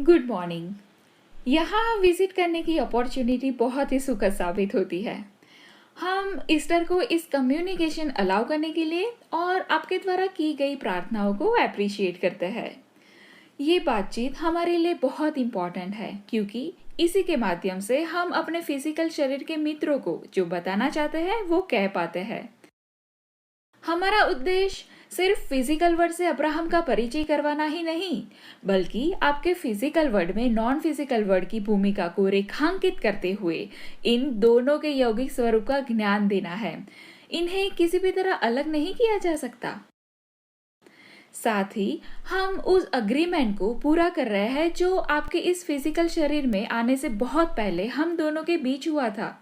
Good morning. यहाँ visit करने की अपॉर्चुनिटी बहुत ही सुखद साबित होती है। हम ईस्टर को इस कम्युनिकेशन अलाउ करने के लिए और आपके द्वारा की गई प्रार्थनाओं को अप्रिशिएट करते हैं। ये बातचीत हमारे लिए बहुत इम्पॉर्टेंट है क्योंकि इसी के माध्यम से हम अपने फिजिकल शरीर के मित्रों को जो बताना चाहते हैं वो कह पाते हैं। हमारा उद्देश्य सिर्फ फिजिकल वर्ड से अब्राहम का परिचय करवाना ही नहीं, बल्कि आपके फिजिकल वर्ड में नॉन फिजिकल वर्ड की भूमिका को रेखांकित करते हुए इन दोनों के यौगिक स्वरूप का ज्ञान देना है। इन्हें किसी भी तरह अलग नहीं किया जा सकता। साथ ही हम उस अग्रीमेंट को पूरा कर रहे हैं जो आपके इस फिजिकल शरीर में आने से बहुत पहले हम दोनों के बीच हुआ था।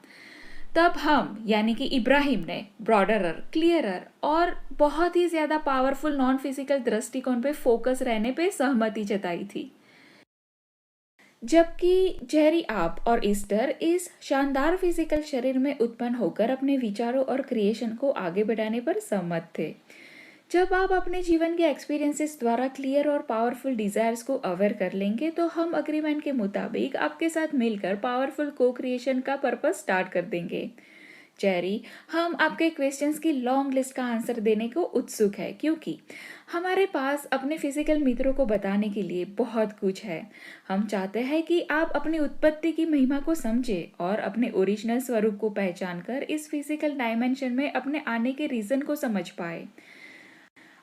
तब हम यानी कि इब्राहिम ने ब्रॉडरर, क्लियरर और बहुत ही ज्यादा पावरफुल नॉन फिजिकल दृष्टिकोण पे फोकस रहने पे सहमति जताई थी, जबकि जेरी आप और ईस्टर इस शानदार फिजिकल शरीर में उत्पन्न होकर अपने विचारों और क्रिएशन को आगे बढ़ाने पर सहमत थे। जब आप अपने जीवन के एक्सपीरियंसेस द्वारा क्लियर और पावरफुल डिजायर्स को अवेयर कर लेंगे तो हम अग्रीमेंट के मुताबिक आपके साथ मिलकर पावरफुल को क्रिएशन का पर्पस स्टार्ट कर देंगे। जेरी, हम आपके क्वेश्चंस की लॉन्ग लिस्ट का आंसर देने को उत्सुक है क्योंकि हमारे पास अपने फिजिकल मित्रों को बताने के लिए बहुत कुछ है। हम चाहते हैं कि आप अपनी उत्पत्ति की महिमा को समझें और अपने ओरिजिनल स्वरूप को पहचान कर इस फिजिकल डायमेंशन में अपने आने के रीजन को समझ पाए।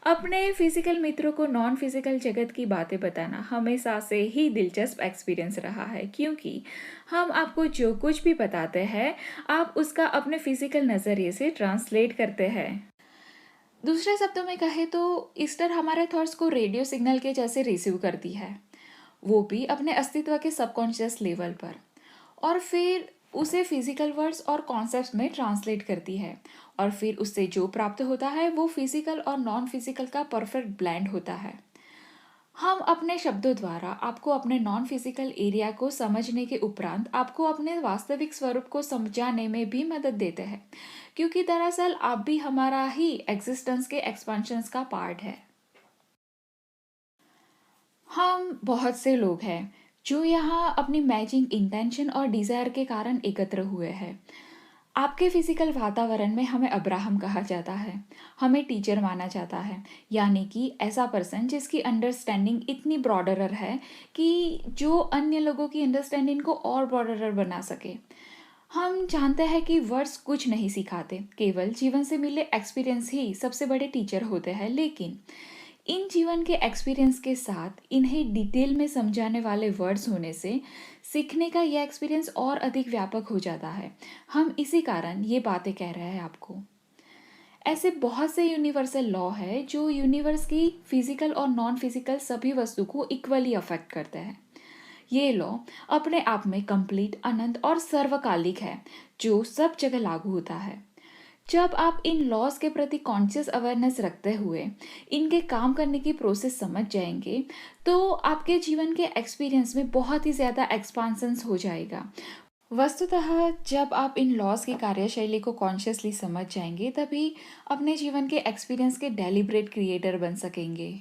अपने फिजिकल मित्रों को नॉन फिजिकल जगत की बातें बताना हमेशा से ही दिलचस्प एक्सपीरियंस रहा है क्योंकि हम आपको जो कुछ भी बताते हैं आप उसका अपने फिजिकल नज़रिए से ट्रांसलेट करते हैं। दूसरे शब्दों में कहे तो ईस्टर हमारे थॉट्स को रेडियो सिग्नल के जैसे रिसीव करती है, वो भी अपने अस्तित्व के सबकॉन्शियस लेवल पर, और फिर उसे फिजिकल वर्ड्स और कॉन्सेप्ट्स में ट्रांसलेट करती है और फिर उससे जो प्राप्त होता है वो फिजिकल और नॉन फिजिकल का परफेक्ट ब्लेंड होता है। हम अपने शब्दों द्वारा आपको अपने नॉन फिजिकल एरिया को समझने के उपरांत आपको अपने वास्तविक स्वरूप को समझाने में भी मदद देते हैं क्योंकि दरअसल आप भी हमारा ही एग्जिस्टेंस के एक्सपेंशंस का पार्ट है। हम बहुत से लोग हैं जो यहाँ अपनी मैचिंग इंटेंशन और डिज़ायर के कारण एकत्र हुए हैं। आपके फिजिकल वातावरण में हमें अब्राहम कहा जाता है, हमें टीचर माना जाता है, यानी कि ऐसा पर्सन जिसकी अंडरस्टैंडिंग इतनी ब्रॉडरर है कि जो अन्य लोगों की अंडरस्टैंडिंग को और ब्रॉडरर बना सके। हम जानते हैं कि वर्ड्स कुछ नहीं सिखाते, केवल जीवन से मिले एक्सपीरियंस ही सबसे बड़े टीचर होते हैं, लेकिन इन जीवन के एक्सपीरियंस के साथ इन्हें डिटेल में समझाने वाले वर्ड्स होने से सीखने का यह एक्सपीरियंस और अधिक व्यापक हो जाता है। हम इसी कारण ये बातें कह रहे हैं आपको। ऐसे बहुत से यूनिवर्सल लॉ है जो यूनिवर्स की फिजिकल और नॉन फिजिकल सभी वस्तु को इक्वली अफेक्ट करते हैं। ये लॉ अपने आप में कंप्लीट, अनंत और सर्वकालिक है जो सब जगह लागू होता है। जब आप इन लॉज के प्रति कॉन्शियस अवेयरनेस रखते हुए इनके काम करने की प्रोसेस समझ जाएंगे तो आपके जीवन के एक्सपीरियंस में बहुत ही ज़्यादा एक्सपांसन्स हो जाएगा। वस्तुतः जब आप इन लॉज की कार्यशैली को कॉन्शियसली समझ जाएंगे तभी अपने जीवन के एक्सपीरियंस के डेलिब्रेट क्रिएटर बन सकेंगे।